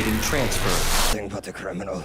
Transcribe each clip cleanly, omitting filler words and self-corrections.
Initiating transfer. Nothing but a criminal.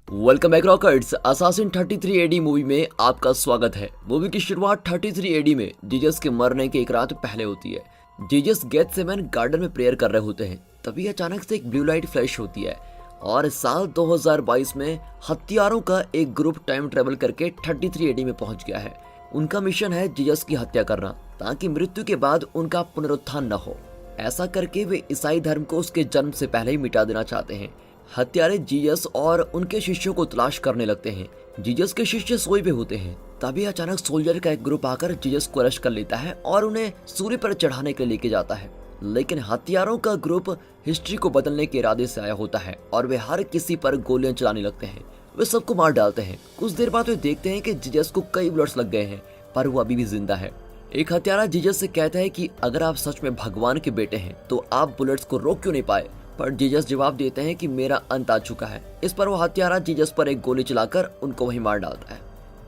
Welcome back rockers. Assassin 33 AD movie में आपका स्वागत है। मूवी की शुरुआत 33 एडी में जीसस के मरने के एक रात पहले होती है। जीसस गेथसेमन गार्डन में प्रेयर कर रहे होते हैं, तभी अचानक से एक ब्लू लाइट फ्लैश होती है और साल 2022 में हत्यारों का एक ग्रुप टाइम ट्रेवल करके 33 एडी में पहुंच गया है। उनका मिशन है जीसस की हत्या करना ताकि मृत्यु के बाद उनका पुनरुत्थान न हो। ऐसा करके वे ईसाई धर्म को उसके जन्म से पहले ही मिटा देना चाहते हैं। हत्यारे जीसस और उनके शिष्यों को तलाश करने लगते हैं। जीसस के शिष्य सोए हुए होते हैं, तभी अचानक सोल्जर का एक ग्रुप आकर जीसस को अरेस्ट कर लेता है और उन्हें सूर्य पर चढ़ाने के लिए लेके जाता है। लेकिन हत्यारों का ग्रुप हिस्ट्री को बदलने के इरादे से आया होता है और वे हर किसी पर गोलियां चलाने लगते हैं। वे सबको मार डालते हैं। कुछ देर बाद वे देखते हैं कि जीसस को कई बुलेट्स लग गए हैं, पर वो अभी भी जिंदा है। एक हत्यारा जीसस से कहता है कि अगर आप सच में भगवान के बेटे हैं तो आप बुलेट्स को रोक क्यों नहीं पाए, पर जीसस जवाब देते हैं कि मेरा अंत आ चुका है। इस पर वो हत्यारा जीसस पर एक गोली चलाकर उनको वहीं मार डालता है।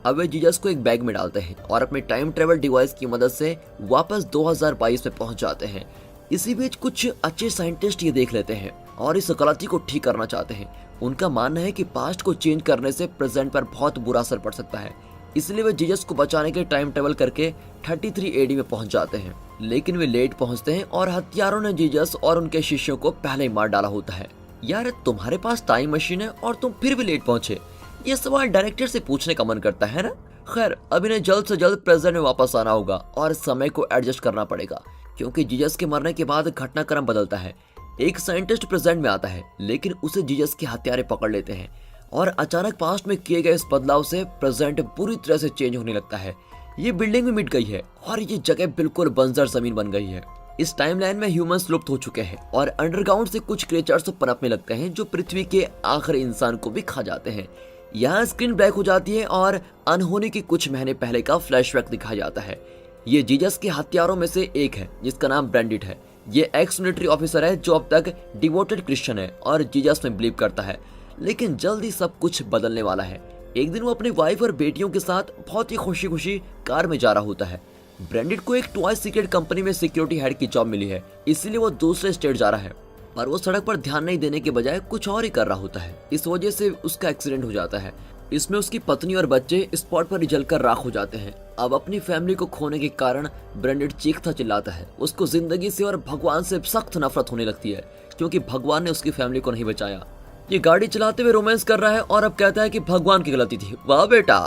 अब वे जीसस को एक बैग में डालते हैं और अपने टाइम ट्रेवल डिवाइस की मदद से वापस 2022 में पहुंच जाते हैं। इसी बीच कुछ अच्छे साइंटिस्ट ये देख लेते हैं और इस गलती को ठीक करना चाहते हैं। उनका मानना है कि पास्ट को चेंज करने से प्रेजेंट पर बहुत बुरा असर पड़ सकता है, इसलिए वे जीसस को बचाने के टाइम ट्रेवल करके 33 एडी में पहुंच जाते हैं। लेकिन वे लेट पहुंचते हैं और हत्यारों ने जीसस और उनके शिष्यों को पहले ही मार डाला होता है। यार, तुम्हारे पास टाइम मशीन है और तुम फिर भी लेट पहुंचे, ये सवाल डायरेक्टर से पूछने का मन करता है ना। खैर, अब इन्हें जल्द से जल्द प्रेजेंट में वापस आना होगा और समय को एडजस्ट करना पड़ेगा, क्योंकि जीसस के मरने के बाद घटनाक्रम बदलता है। एक साइंटिस्ट प्रेजेंट में आता है, लेकिन उसे जीसस के हत्यारे पकड़ लेते हैं और अचानक पास्ट में किए गए इस बदलाव से प्रेजेंट पूरी तरह से चेंज होने लगता है। ये बिल्डिंग भी मिट गई है और ये जगह बिल्कुल बंजर जमीन बन गई है। इस टाइमलाइन में ह्यूमंस लुप्त हो चुके हैं और अंडरग्राउंड से कुछ क्रिएचर्स पनपने लगते हैं जो पृथ्वी के आखिरी इंसान को भी खा जाते हैं। यहाँ स्क्रीन ब्लैक हो जाती है और अनहोनी के कुछ महीने पहले का फ्लैशबैक दिखाया जाता है। ये जीसस के हत्यारों में से एक है जिसका नाम ब्रैंडिट है। ये एक्स मिलिट्री ऑफिसर है जो अब तक डिवोटेड क्रिश्चियन है और जीसस में बिलीव करता है। लेकिन जल्दी सब कुछ बदलने वाला है। एक दिन वो अपनी वाइफ और बेटियों के साथ बहुत ही खुशी खुशी कार में जा रहा होता है। ब्रैंडिट को एक टॉय सीक्रेट कंपनी में सिक्योरिटी हेड की जॉब मिली है, इसलिए वो दूसरे स्टेट जा रहा है, पर वो सड़क पर ध्यान नहीं देने के बजाय कुछ और ही कर रहा होता है। इस वजह से उसका एक्सीडेंट हो जाता है। इसमें उसकी पत्नी और बच्चे स्पॉट पर जलकर राख हो जाते हैं। अब अपनी फैमिली को खोने के कारण ब्रैंडिट चीखता चिल्लाता है। उसको जिंदगी से और भगवान से सख्त नफरत होने लगती है, क्योंकि भगवान ने उसकी फैमिली को नहीं बचाया। ये गाड़ी चलाते हुए रोमांस कर रहा है और अब कहता है कि भगवान की गलती थी। वाह बेटा।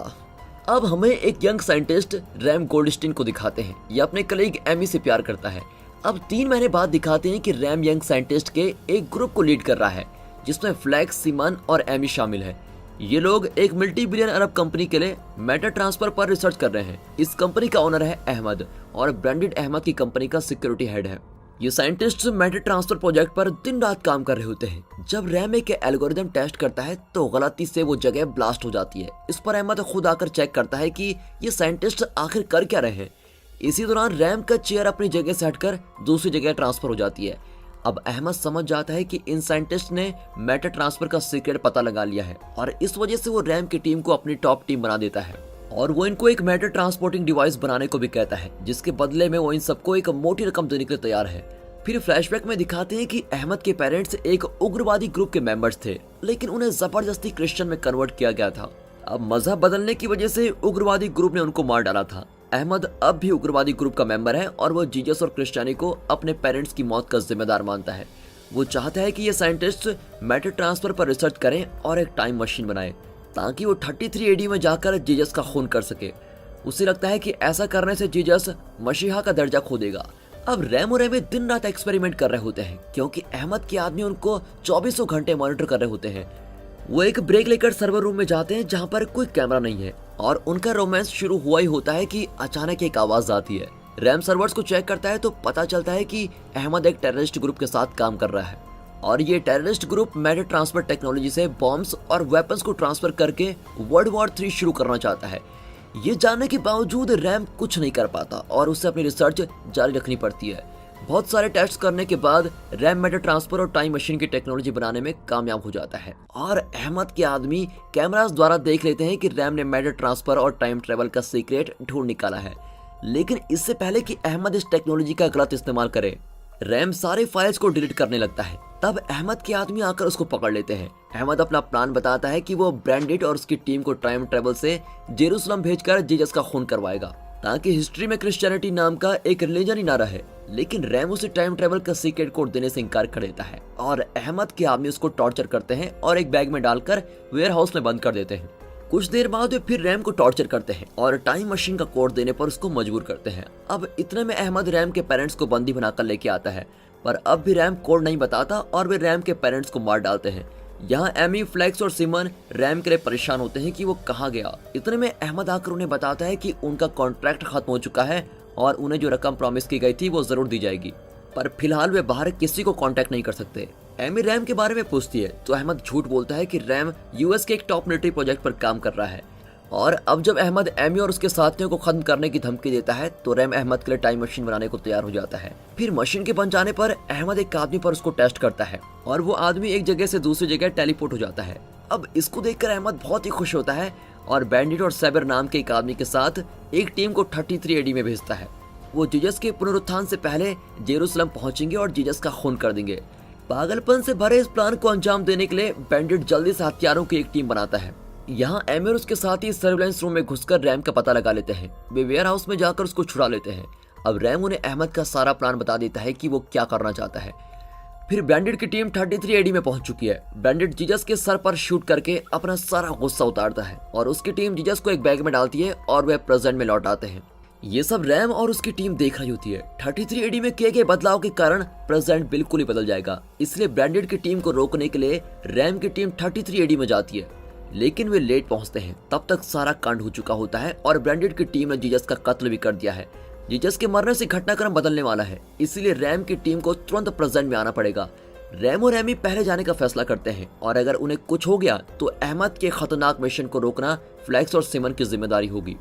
अब हमें एक यंग साइंटिस्ट रैम गोल्डस्टीन को दिखाते हैं। ये अपने कलीग एमी से प्यार करता है। अब 3 महीने बाद दिखाते हैं कि रैम यंग साइंटिस्ट के एक ग्रुप को लीड कर रहा है, जिसमें फ्लैक्स, सीमन और एमी शामिल है। ये लोग एक मल्टी बिलियन अरब कंपनी के लिए मैटर ट्रांसफर पर रिसर्च कर रहे हैं। इस कंपनी का ओनर है अहमद और ब्रैंडेड अहमद की कंपनी का सिक्योरिटी हेड है। ये साइंटिस्ट मैटर ट्रांसफर प्रोजेक्ट पर दिन रात काम कर रहे होते हैं। जब रैम एक एल्गोरिथम टेस्ट करता है तो गलती से वो जगह ब्लास्ट हो जाती है। इस पर अहमद खुद आकर चेक करता है कि ये साइंटिस्ट आखिर कर क्या रहे हैं। इसी दौरान रैम का चेयर अपनी जगह से हटकर दूसरी जगह ट्रांसफर हो जाती है। अब अहमद समझ जाता है कि इन साइंटिस्ट ने मैटर ट्रांसफर का सीक्रेट पता लगा लिया है और इस वजह से वो रैम की टीम को अपनी टॉप टीम बना देता है और वो इनको एक मैटर ट्रांसपोर्टिंग डिवाइस बनाने को भी कहता है, जिसके बदले में वो इन सबको एक मोटी रकम देने के लिए तैयार है। फिर फ्लैशबैक में दिखाते हैं कि अहमद के पेरेंट्स एक उग्रवादी ग्रुप के मेंबर्स थे, लेकिन उन्हें जबरदस्ती क्रिश्चियन में कन्वर्ट किया गया था। अब मजहब बदलने की वजह से उग्रवादी ग्रुप ने उनको मार डाला था। अहमद अब भी उग्रवादी ग्रुप का मेंबर है और वो जीसस और क्रिश्चियनी को अपने पेरेंट्स की मौत का जिम्मेदार मानता है। वो चाहता है कि ये साइंटिस्ट मैटर ट्रांसफर पर रिसर्च करें और एक टाइम मशीन बनाए ताकि वो 33 एडी में जाकर जीसस का खून कर सके। उसे लगता है कि ऐसा करने से जीसस मसीहा का दर्जा खो देगा। अब रैम और एमी दिन रात एक्सपेरिमेंट कर रहे होते हैं, क्योंकि अहमद के आदमी उनको 24 घंटे मॉनिटर कर रहे होते हैं। वो एक ब्रेक लेकर सर्वर रूम में जाते हैं जहाँ पर कोई कैमरा नहीं है और उनका रोमांस शुरू हुआ ही होता है कि अचानक एक आवाज आती है। रैम सर्वर्स को चेक करता है तो पता चलता है कि अहमद एक टेररिस्ट ग्रुप के साथ काम कर रहा है और ये terrorist group matter transfer technology से बॉम्ब्स और वेपन्स को ट्रांसफर करके वर्ल्ड वॉर 3 शुरू करना चाहता है। ये जानने के बावजूद रैम कुछ नहीं कर पाता और उसे अपनी रिसर्च जारी रखनी पड़ती है। बहुत सारे टेस्ट करने के बाद रैम मैटर ट्रांसफर और टाइम मशीन की टेक्नोलॉजी बनाने में कामयाब हो जाता है और अहमद के आदमी कैमरास द्वारा देख लेते हैं कि रैम ने मैटर ट्रांसफर और टाइम ट्रेवल का सीक्रेट ढूंढ निकाला है। लेकिन इससे पहले कि अहमद इस टेक्नोलॉजी का गलत इस्तेमाल करे, रैम सारे फाइल्स को डिलीट करने लगता है। तब अहमद के आदमी आकर उसको पकड़ लेते हैं। अहमद अपना प्लान बताता है कि वो ब्रैंडेड और उसकी टीम को टाइम ट्रेवल से जेरूसलम भेजकर जीसस का खून करवाएगा, ताकि हिस्ट्री में क्रिश्चियनिटी नाम का एक रिलीजन ही ना रहे। लेकिन रैम उसे टाइम ट्रेवल का सीक्रेट कोड देने से इनकार कर देता है और अहमद के आदमी उसको टॉर्चर करते हैं और एक बैग में डालकर वेयर हाउस में बंद कर देते हैं। कुछ देर बाद वे फिर रैम को टॉर्चर करते हैं और टाइम मशीन का कोड देने पर उसको मजबूर करते हैं। अब इतने में अहमद रैम के पेरेंट्स को बंदी बनाकर लेके आता है, पर अब भी रैम कोड नहीं बताता और वे रैम के पेरेंट्स को मार डालते हैं। यहाँ एमी, फ्लेक्स और सिमन रैम के लिए परेशान होते हैं कि वो कहाँ गया। इतने में अहमद आकर उन्हें बताता है कि उनका कॉन्ट्रैक्ट खत्म हो चुका है और उन्हें जो रकम प्रॉमिस की गई थी वो जरूर दी जाएगी, पर फिलहाल वे बाहर किसी को कांटेक्ट नहीं कर सकते। एमी रैम के बारे में पूछती है तो अहमद झूठ बोलता है कि रैम यूएस के एक टॉप मिलिट्री प्रोजेक्ट पर काम कर रहा है। और अब जब अहमद एमी और उसके साथियों को खत्म करने की धमकी देता है तो रैम अहमद के लिए टाइम मशीन बनाने को तैयार हो जाता है। फिर मशीन के बन जाने पर अहमद एक आदमी पर उसको टेस्ट करता है और वो आदमी एक जगह से दूसरी जगह टेलीपोर्ट हो जाता है। अब इसको देखकर अहमद बहुत ही खुश होता है और बैंडिट और सैबर नाम के एक आदमी के साथ एक टीम को 33 एडी में भेजता है। वो जीसस के पुनरुत्थान से पहले जेरूसलम पहुंचेंगे और जीसस का खून कर देंगे। पागलपन से भरे इस प्लान को अंजाम देने के लिए बैंडिट जल्दी से हथियारों की एक टीम बनाता है। यहाँ एमी और उसके साथ ही सर्विलेंस रूम में घुसकर रैम का पता लगा लेते हैं। वे वेयर हाउस में जाकर उसको छुड़ा लेते हैं। अब रैम उन्हें अहमद का सारा प्लान बता देता है कि वो क्या करना चाहता है। फिर बैंडिट की टीम 33 एडी में पहुंच चुकी है। बैंडिट जीसस के सर पर शूट करके अपना सारा गुस्सा उतारता है और उसकी टीम जीसस को एक बैग में डालती है और वे प्रेजेंट में लौट आते हैं। ये सब रैम और उसकी टीम देख रही होती है। 33 एडी में किए गए बदलाव के कारण प्रेजेंट बिल्कुल ही बदल जाएगा, इसलिए बैंडिट की टीम को रोकने के लिए रैम की टीम 33 एडी में जाती है। लेकिन वे लेट पहुंचते हैं। तब तक सारा कांड हो चुका होता है और ब्रैंडेड की टीम ने जीसस का कत्ल भी कर दिया है। जीसस के मरने से घटनाक्रम बदलने वाला है, इसलिए रैम की टीम को तुरंत प्रेजेंट में आना पड़ेगा। रैम और एमी पहले जाने का फैसला करते हैं और अगर उन्हें कुछ हो गया तो अहमद के खतरनाक मिशन को रोकना फ्लेक्स और सिमन की जिम्मेदारी होगी।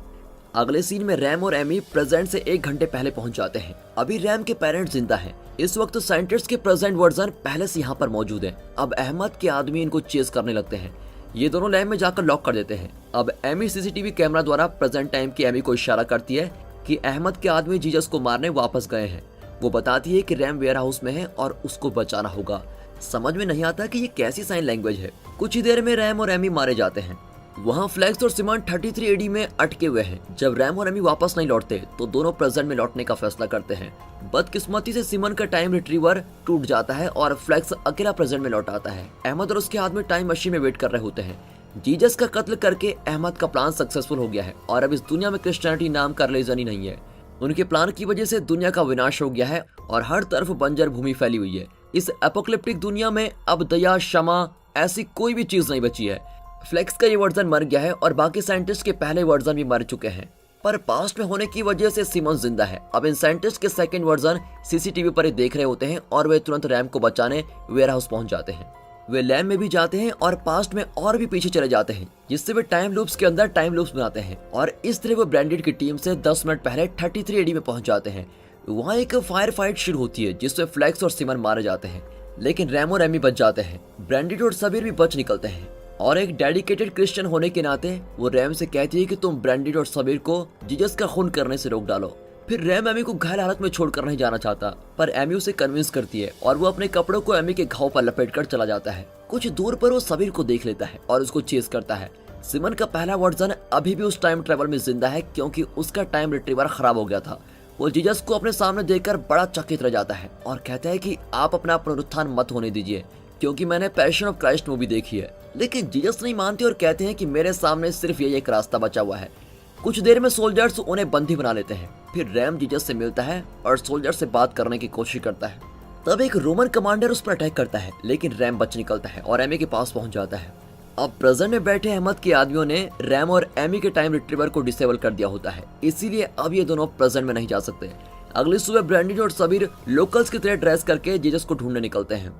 अगले सीन में रैम और एमी प्रेजेंट से 1 घंटे पहले पहुंच जाते हैं। अभी रैम के पेरेंट्स जिंदा हैं। इस वक्त साइंटिस्ट के प्रेजेंट वर्जन पहले से यहाँ पर मौजूद है। अब अहमद के आदमी इनको चेस करने लगते हैं। ये दोनों लैब में जाकर लॉक कर देते हैं। अब एमी सीसीटीवी कैमरा द्वारा प्रेजेंट टाइम की एमी को इशारा करती है कि अहमद के आदमी जीसस को मारने वापस गए हैं। वो बताती है कि रैम वेयर हाउस में है और उसको बचाना होगा। समझ में नहीं आता कि ये कैसी साइन लैंग्वेज है। कुछ ही देर में रैम और एमी मारे जाते हैं। वहाँ फ्लेक्स और सिमन 33 एडी में अटके हुए हैं। जब रैम और एमी वापस नहीं लौटते तो दोनों प्रेजेंट में लौटने का फैसला करते हैं। बदकिस्मती से सिमन का टाइम रिट्रीवर टूट जाता है और फ्लेक्स अकेला प्रेजेंट में लौट आता है। अहमद और उसके आदमी टाइम मशीन में वेट कर रहे होते हैं। जीसस का कत्ल करके अहमद का प्लान सक्सेसफुल हो गया है और अब इस दुनिया में क्रिश्चियनिटी नाम का रिलीजन ही नहीं है। उनके प्लान की वजह से दुनिया का विनाश हो गया है और हर तरफ बंजर भूमि फैली हुई है। इस एपोकलिप्टिक दुनिया में अब दया, क्षमा ऐसी कोई भी चीज नहीं बची है। फ्लेक्स का ये वर्जन मर गया है और बाकी साइंटिस्ट के पहले वर्जन भी मर चुके हैं, पर पास्ट में होने की वजह से सिमन जिंदा है। अब इन साइंटिस्ट के सेकंड वर्जन सीसीटीवी पर ही देख रहे होते हैं और वे तुरंत रैम को बचाने वेयर हाउस पहुंच जाते हैं। वे लैब में भी जाते हैं और पास्ट में और भी पीछे चले जाते हैं, जिससे वे टाइम लूप्स के अंदर टाइम लूप्स बनाते हैं और इस तरह वो ब्रैंडेड की टीम से 10 मिनट पहले 33 एडी में पहुंच जाते हैं। वहाँ एक फायर फाइट शुरू होती है जिससे फ्लेक्स और सिमन मारे जाते हैं, लेकिन रैम और एमी बच जाते हैं। ब्रैंडेड और सबीर भी बच निकलते हैं और एक डेडिकेटेड क्रिश्चियन होने के नाते वो रैम से कहती है कि तुम ब्रैंडेड और सबीर को जीसस का खून करने से रोक डालो। फिर रैम एमी को घायल हालत में छोड़कर नहीं जाना चाहता, पर एमी उसे कन्विंस करती है और वो अपने कपड़ों को एमी के घाव पर लपेटकर चला जाता है। कुछ दूर पर वो सबीर को देख लेता है और उसको चेस करता है। सिमन का पहला वर्जन अभी भी उस टाइम ट्रेवल में जिंदा है क्योंकि उसका टाइम रिट्रीवर खराब हो गया था। वो जीसस को अपने सामने देखकर बड़ा चकित रह जाता है और कहता है कि आप अपना पुनरुत्थान मत होने दीजिए, क्योंकि मैंने पैशन ऑफ क्राइस्ट मूवी देखी है। लेकिन जीसस नहीं मानते और कहते हैं कि मेरे सामने सिर्फ यही एक रास्ता बचा हुआ है। कुछ देर में सोल्जर्स उन्हें बंदी बना लेते हैं। फिर रैम जीसस से मिलता है और सोल्जर से बात करने की कोशिश करता है। तब एक रोमन कमांडर उस पर अटैक करता है, लेकिन रैम बच निकलता है और एमी के पास पहुंच जाता है। अब प्रेजेंट में बैठे अहमद के आदमियों ने रैम और एमी के टाइम रिट्रीवर को डिसेबल कर दिया होता है, इसीलिए अब ये दोनों प्रेजेंट में नहीं जा सकते। अगली सुबह ब्रैंडेड और सबीर लोकल्स की तरह ड्रेस करके जीसस को ढूंढने निकलते हैं।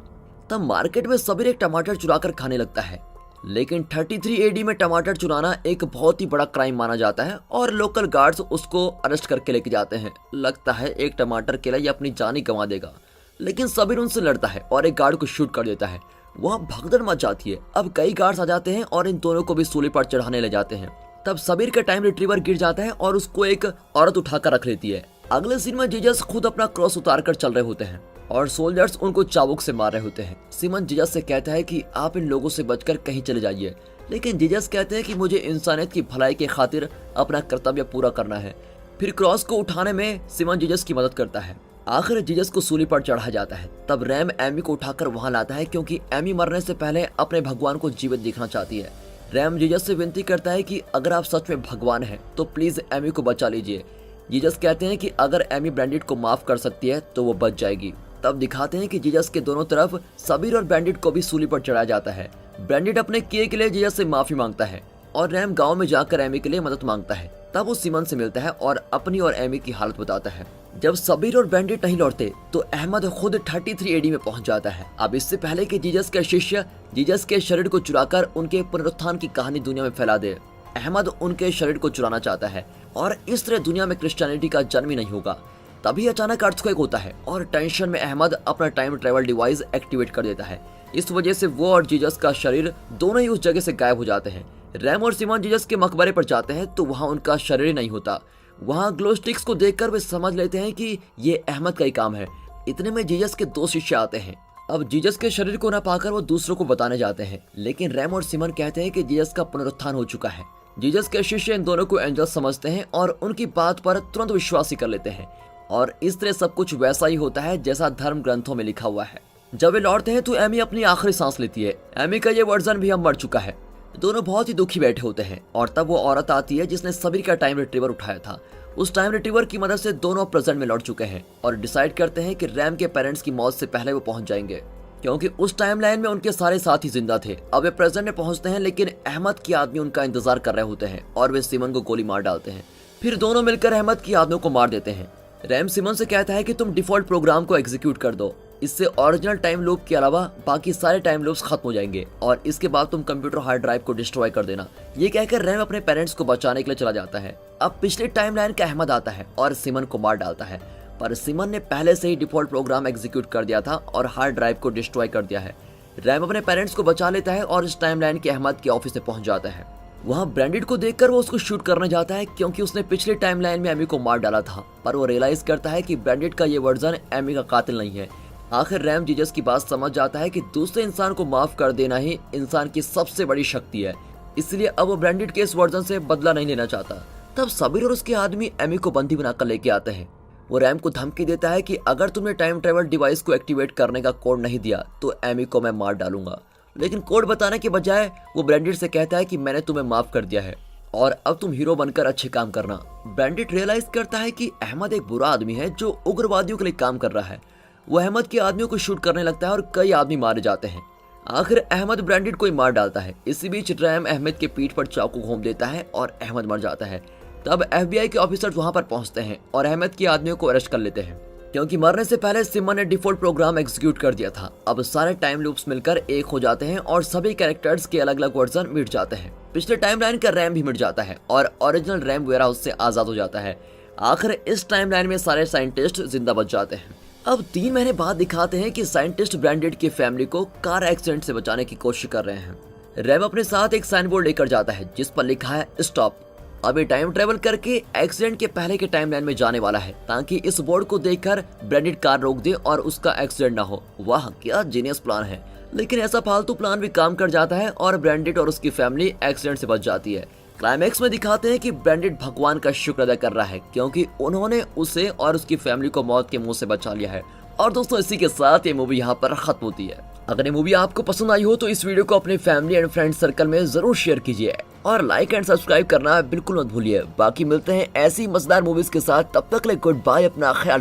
तब मार्केट में सबीर एक टमाटर चुराकर खाने लगता है, लेकिन 33 एडी में टमाटर चुराना एक बहुत ही बड़ा क्राइम माना जाता है और लोकल गार्ड्स उसको अरेस्ट करके लेके जाते हैं। लगता है एक टमाटर के लिए ये अपनी जान ही गंवा देगा, लेकिन सबीर उनसे लड़ता है और एक गार्ड को शूट कर देता है। वहाँ भगदड़ मच जाती है। अब कई गार्ड्स आ जाते हैं और इन दोनों को भी सूली पर चढ़ाने ले जाते हैं। तब सबीर का टाइम रिट्रीवर गिर जाता है और उसको एक औरत उठाकर रख लेती है। अगले सीन में जीजस खुद अपना क्रॉस उतार कर चल रहे होते हैं और सोल्जर्स उनको चाबुक से मार रहे होते हैं। सिमन जीजस से कहता है कि आप इन लोगों से बचकर कहीं चले जाइए, लेकिन जीजस कहते हैं कि मुझे इंसानियत की भलाई के खातिर अपना कर्तव्य पूरा करना है। फिर क्रॉस को उठाने में सिमन जीजस की मदद करता है। आखिर जीजस को सूली पर चढ़ा जाता है। तब रैम एमी को उठाकर वहां लाता है क्योंकि एमी मरने से पहले अपने भगवान को जीवित देखना चाहती है। रैम जीजस से विनती करता है कि अगर आप सच में भगवान हैं तो प्लीज एमी को बचा लीजिए। जीजस कहते हैं कि अगर एमी बैंडिट को माफ कर सकती है तो वो बच जाएगी। तब दिखाते हैं कि जीजस के दोनों तरफ सबीर और बैंडिट को भी सूली पर चढ़ाया जाता है। बैंडिट अपने किए के लिए जीजस से माफी मांगता है और रैम गांव में जाकर एमी के लिए मदद मांगता है। तब वो सिमन से मिलता है और अपनी और एमी की हालत बताता है। जब सबीर और बैंडिट नहीं लौटते तो अहमद खुद 33 एडी में पहुंच जाता है। अब इससे पहले कि जीजस के शिष्य जीजस के शरीर को चुराकर उनके पुनरुत्थान की कहानी दुनिया में फैला दे, अहमद उनके शरीर को चुराना चाहता है और इस तरह दुनिया में क्रिश्चियनिटी का जन्म ही नहीं होगा। तभी अचानक अर्थक्वेक होता है और टेंशन में अहमद अपना टाइम ट्रेवल डिवाइस एक्टिवेट कर देता है। इस वजह से वो और जीजस का शरीर दोनों ही उस जगह से गायब हो जाते हैं। रैम और सिमन जीजस के मकबरे पर जाते हैं तो वहाँ उनका शरीर ही नहीं होता। वहाँ ग्लो स्टिक्स को देखकर वे समझ लेते हैं कि ये अहमद का ही काम है। इतने में जीजस के 2 शिष्य आते हैं। अब जीजस के शरीर को न पाकर वो दूसरों को बताने जाते हैं, लेकिन रैम और सिमन कहते हैं कि जीजस का पुनरुत्थान हो चुका है। जीजस के शिष्य इन दोनों को एंजल समझते हैं और उनकी बात पर तुरंत विश्वास ही कर लेते हैं और इस तरह सब कुछ वैसा ही होता है जैसा धर्म ग्रंथों में लिखा हुआ है। जब वे लौटते हैं तो एमी अपनी आखिरी सांस लेती है। एमी का ये वर्जन भी अब मर चुका है। दोनों बहुत ही दुखी बैठे होते हैं और तब वो औरत आती है जिसने सबीर का टाइम रिट्रीवर उठाया था। उस टाइम रिट्रीवर की मदद से दोनों प्रेजेंट में लौट चुके हैं और डिसाइड करते हैं कि रैम के पेरेंट्स की मौत से पहले वो पहुंच जाएंगे, क्योंकि उस टाइम लाइन में उनके सारे साथी जिंदा थे। अब वे प्रेजेंट में पहुंचते हैं, लेकिन अहमद के आदमी उनका इंतजार कर रहे होते हैं और वे सिमन को गोली मार डालते हैं। फिर दोनों मिलकर अहमद की आदमियों को मार देते हैं। रैम सिमन से कहता है कि तुम डिफॉल्ट प्रोग्राम को एग्जीक्यूट कर दो, इससे ओरिजिनल टाइम लूप के अलावा बाकी सारे टाइम लूप्स खत्म हो जाएंगे और इसके बाद तुम कंप्यूटर हार्ड ड्राइव को डिस्ट्रॉय कर देना। ये कहकर रैम अपने पेरेंट्स को बचाने के लिए चला जाता है। अब पिछले टाइमलाइन का अहमद आता है और सिमन को मार डालता है, पर सिमन ने पहले से ही डिफॉल्ट प्रोग्राम एग्जीक्यूट कर दिया था और हार्ड ड्राइव को डिस्ट्रॉय कर दिया है। रैम अपने पेरेंट्स को बचा लेता है और इस टाइमलाइन के अहमद के ऑफिस में पहुंच जाता है। वहाँ ब्रांडिट को देखकर वो उसको शूट करने जाता है क्योंकि उसने पिछले टाइमलाइन में एमी को मार डाला था, पर वो रियलाइज करता है कि ब्रांडिट का ये वर्जन एमी का कातिल नहीं है। आखिर रैम जीजस की बात समझ जाता है कि दूसरे इंसान को माफ कर देना ही इंसान की सबसे बड़ी शक्ति है, इसलिए अब वो ब्रांडिट के इस वर्जन से बदला नहीं लेना चाहता। तब सबीर और उसके आदमी एमी को बंदी बनाकर लेके आते हैं। वो रैम को धमकी देता है कि अगर तुमने टाइम ट्रेवल डिवाइस को एक्टिवेट करने का कोड नहीं दिया तो एमी को मैं मार डालूंगा। लेकिन कोड बताने के बजाय वो ब्रांडिट से कहता है कि मैंने तुम्हें माफ कर दिया है और अब तुम हीरो बनकर अच्छे काम करना। ब्रांडिट रियलाइज करता है कि अहमद एक बुरा आदमी है जो उग्रवादियों के लिए काम कर रहा है। वो अहमद के आदमियों को शूट करने लगता है और कई आदमी मारे जाते हैं। आखिर अहमद ब्रांडिट को ही मार डालता है। इसी बीच रैम अहमद के पीठ पर चाकू घूम देता है और अहमद मर जाता है। तब FBI के ऑफिसर्स वहां पर पहुंचते हैं और अहमद के आदमियों को अरेस्ट कर लेते हैं, क्योंकि मरने से पहले सिमन ने डिफॉल्ट प्रोग्राम एग्जीक्यूट कर दिया था। अब सारे टाइम लूप्स मिलकर एक हो जाते हैं और सभी कैरेक्टर्स के अलग अलग वर्जन मिट जाते हैं। पिछले टाइमलाइन का रैम भी मिट जाता है और ओरिजिनल रैम वेरा उससे आजाद हो जाता है। आखिर इस टाइमलाइन में सारे साइंटिस्ट जिंदा बच जाते हैं। अब 3 महीने बाद दिखाते हैं कि साइंटिस्ट ब्रांडिट की फैमिली को कार एक्सीडेंट से बचाने की कोशिश कर रहे हैं। रैम अपने साथ एक साइन बोर्ड लेकर जाता है जिस पर लिखा है स्टॉप। अब ये टाइम ट्रेवल करके एक्सीडेंट के पहले के टाइमलाइन में जाने वाला है ताकि इस बोर्ड को देखकर ब्रांडिट कार रोक दे और उसका एक्सीडेंट ना हो। वाह, क्या जीनियस प्लान है। लेकिन ऐसा फालतू प्लान भी काम कर जाता है और ब्रांडिट और उसकी फैमिली एक्सीडेंट से बच जाती है। क्लाइमैक्स में दिखाते हैं कि ब्रांडिट भगवान का शुक्र अदा कर रहा है क्योंकि उन्होंने उसे और उसकी फैमिली को मौत के मुंह से बचा लिया है। और दोस्तों, इसी के साथ ये मूवी यहाँ पर खत्म होती है। अगर ये मूवी आपको पसंद आई हो तो इस वीडियो को अपने फैमिली एंड फ्रेंड सर्कल में जरूर शेयर कीजिए और लाइक एंड सब्सक्राइब करना बिल्कुल मत भूलिए। बाकी मिलते हैं ऐसी मजेदार मूवीज के साथ, तब तक के लिए गुड बाय, अपना ख्याल रखिए।